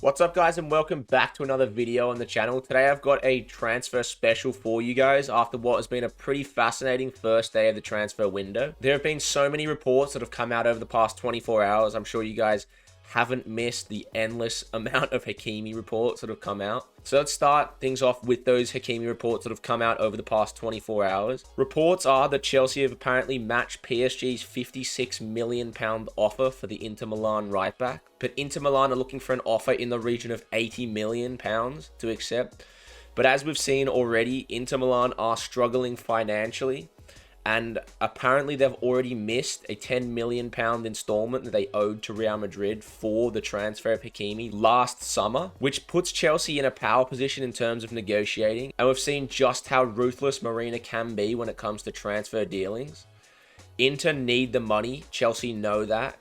What's up, guys, and welcome back to another video on the channel. Today I've got a transfer special for you guys after what has been a pretty fascinating first day of the transfer window. There have been so many reports that have come out over the past 24 hours. I'm sure you guys haven't missed the endless amount of Hakimi reports that have come out. So let's start things off with those Hakimi reports that have come out over the past 24 hours. Reports are that Chelsea have apparently matched PSG's £56 million offer for the Inter Milan right back. But Inter Milan are looking for an offer in the region of £80 million to accept. But as we've seen already, Inter Milan are struggling financially. And apparently they've already missed a £10 million installment that they owed to Real Madrid for the transfer of Hakimi last summer, which puts Chelsea in a power position in terms of negotiating. And we've seen just how ruthless Marina can be when it comes to transfer dealings. Inter need the money. Chelsea know that.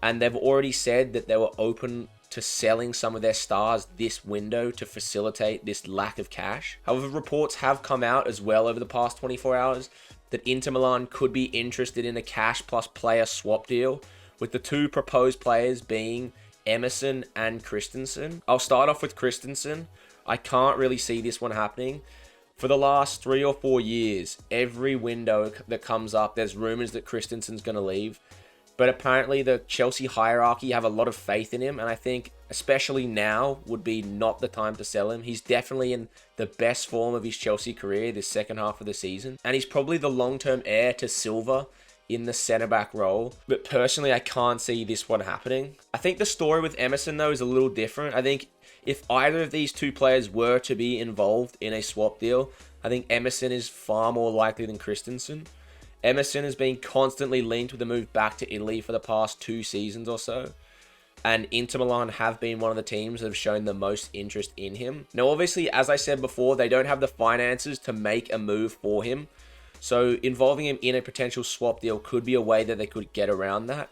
And they've already said that they were open to selling some of their stars this window to facilitate this lack of cash. However, reports have come out as well over the past 24 hours that Inter Milan could be interested in a cash plus player swap deal, with the two proposed players being Emerson and Christensen. I'll start off with Christensen. I can't really see this one happening. For the last 3 or 4 years, every window that comes up, there's rumors that Christensen's going to leave. But apparently the Chelsea hierarchy have a lot of faith in him, and I think especially now would be not the time to sell him. He's definitely in the best form of his Chelsea career this second half of the season, and he's probably the long-term heir to Silva in the centre-back role. But personally, I can't see this one happening. I think the story with Emerson, though, is a little different. I think if either of these two players were to be involved in a swap deal, I think Emerson is far more likely than Christensen. Emerson has been constantly linked with a move back to Italy for the past 2 seasons or so. And Inter Milan have been one of the teams that have shown the most interest in him. Now, obviously, as I said before, they don't have the finances to make a move for him. So involving him in a potential swap deal could be a way that they could get around that.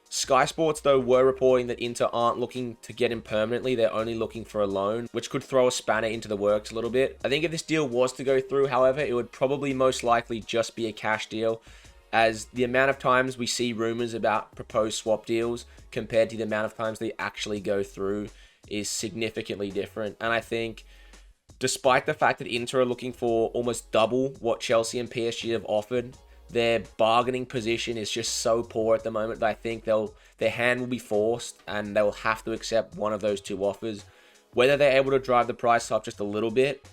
Sky Sports, though, were reporting that Inter aren't looking to get him permanently. They're only looking for a loan, which could throw a spanner into the works a little bit. I think if this deal was to go through, however, it would probably most likely just be a cash deal, as the amount of times we see rumors about proposed swap deals compared to the amount of times they actually go through is significantly different. And I think despite the fact that Inter are looking for almost double what Chelsea and PSG have offered, their bargaining position is just so poor at the moment that I think their hand will be forced and they'll have to accept one of those two offers. Whether they're able to drive the price up just a little bit,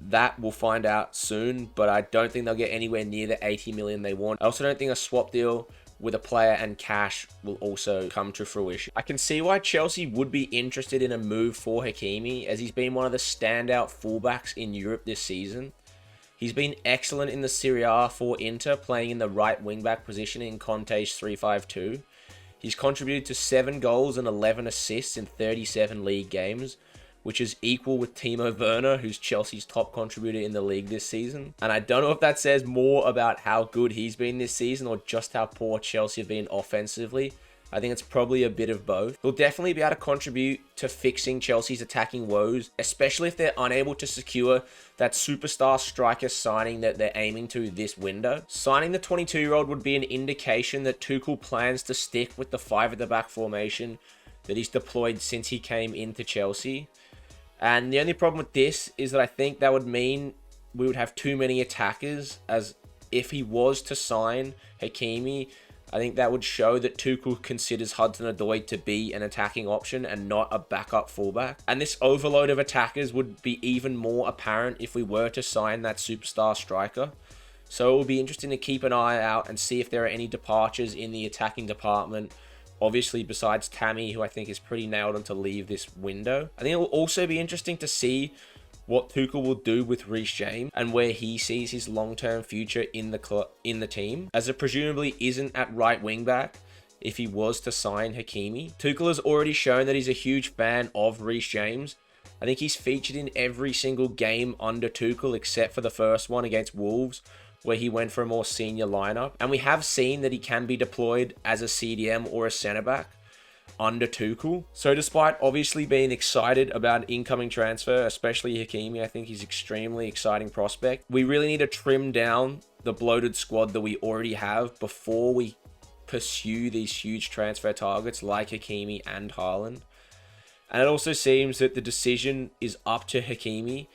that we'll find out soon, but I don't think they'll get anywhere near the 80 million they want. I also don't think a swap deal with a player and cash will also come to fruition. I can see why Chelsea would be interested in a move for Hakimi, as he's been one of the standout fullbacks in Europe this season. He's been excellent in the Serie A for Inter, playing in the right wing-back position in Conte's 3-5-2. He's contributed to 7 goals and 11 assists in 37 league games, which is equal with Timo Werner, who's Chelsea's top contributor in the league this season. And I don't know if that says more about how good he's been this season or just how poor Chelsea have been offensively. I think it's probably a bit of both. He'll definitely be able to contribute to fixing Chelsea's attacking woes, especially if they're unable to secure that superstar striker signing that they're aiming to this window. Signing the 22-year-old would be an indication that Tuchel plans to stick with the 5-at-the-back formation that he's deployed since he came into Chelsea. And the only problem with this is that I think that would mean we would have too many attackers, as if he was to sign Hakimi, I think that would show that Tuchel considers Hudson-Odoi to be an attacking option and not a backup fullback. And this overload of attackers would be even more apparent if we were to sign that superstar striker. So it will be interesting to keep an eye out and see if there are any departures in the attacking department. Obviously, besides Tammy, who I think is pretty nailed on to leave this window. I think it will also be interesting to see what Tuchel will do with Reece James and where he sees his long-term future in the team, as it presumably isn't at right wing back if he was to sign Hakimi. Tuchel has already shown that he's a huge fan of Reece James. I think he's featured in every single game under Tuchel except for the first one against Wolves, where he went for a more senior lineup. And we have seen that he can be deployed as a CDM or a centre-back under Tuchel. So despite obviously being excited about an incoming transfer, especially Hakimi, I think he's an extremely exciting prospect. We really need to trim down the bloated squad that we already have before we pursue these huge transfer targets like Hakimi and Haaland. And it also seems that the decision is up to Hakimi,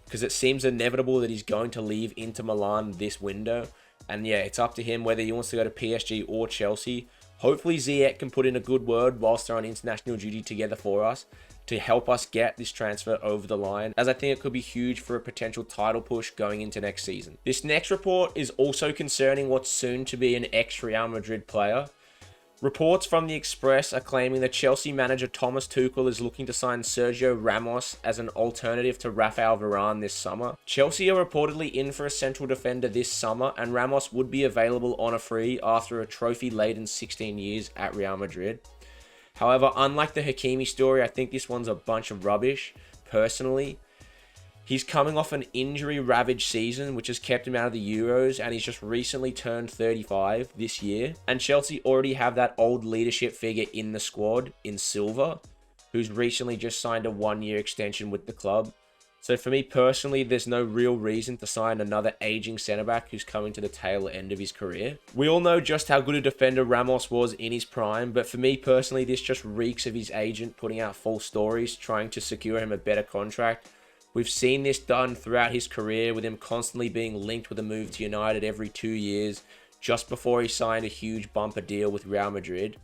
because it seems inevitable that he's going to leave Inter Milan this window. And yeah, it's up to him whether he wants to go to PSG or Chelsea. Hopefully Ziyech can put in a good word whilst they're on international duty together for us to help us get this transfer over the line, as I think it could be huge for a potential title push going into next season. This next report is also concerning what's soon to be an ex-Real Madrid player. Reports from the Express are claiming that Chelsea manager Thomas Tuchel is looking to sign Sergio Ramos as an alternative to Rafael Varane this summer. Chelsea are reportedly in for a central defender this summer, and Ramos would be available on a free after a trophy-laden 16 years at Real Madrid. However, unlike the Hakimi story, I think this one's a bunch of rubbish, personally. He's coming off an injury-ravaged season, which has kept him out of the Euros, and he's just recently turned 35 this year. And Chelsea already have that old leadership figure in the squad, in Silva, who's recently just signed a one-year extension with the club. So for me personally, there's no real reason to sign another aging centre-back who's coming to the tail end of his career. We all know just how good a defender Ramos was in his prime, but for me personally, this just reeks of his agent putting out false stories, trying to secure him a better contract. We've seen this done throughout his career, with him constantly being linked with a move to United every 2 years, just before he signed a huge bumper deal with Real Madrid.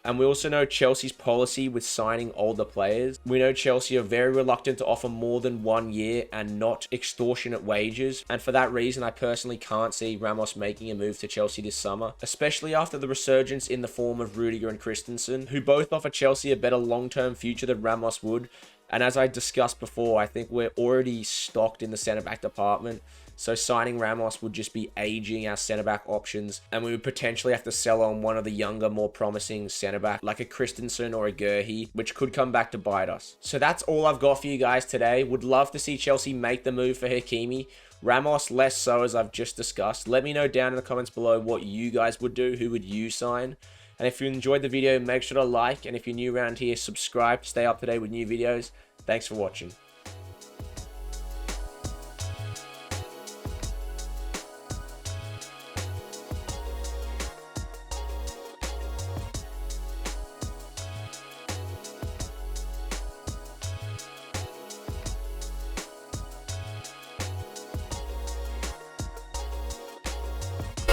And we also know Chelsea's policy with signing older players. We know Chelsea are very reluctant to offer more than 1 year and not extortionate wages. And for that reason, I personally can't see Ramos making a move to Chelsea this summer, especially after the resurgence in the form of Rudiger and Christensen, who both offer Chelsea a better long-term future than Ramos would. And as I discussed before, I think we're already stocked in the centre-back department. So signing Ramos would just be aging our centre-back options, and we would potentially have to sell on one of the younger, more promising centre-back, like a Christensen or a Gurhi, which could come back to bite us. So that's all I've got for you guys today. Would love to see Chelsea make the move for Hakimi. Ramos less so, as I've just discussed. Let me know down in the comments below what you guys would do. Who would you sign? And if you enjoyed the video, make sure to like, and if you're new around here, subscribe to stay up to date with new videos. Thanks for watching.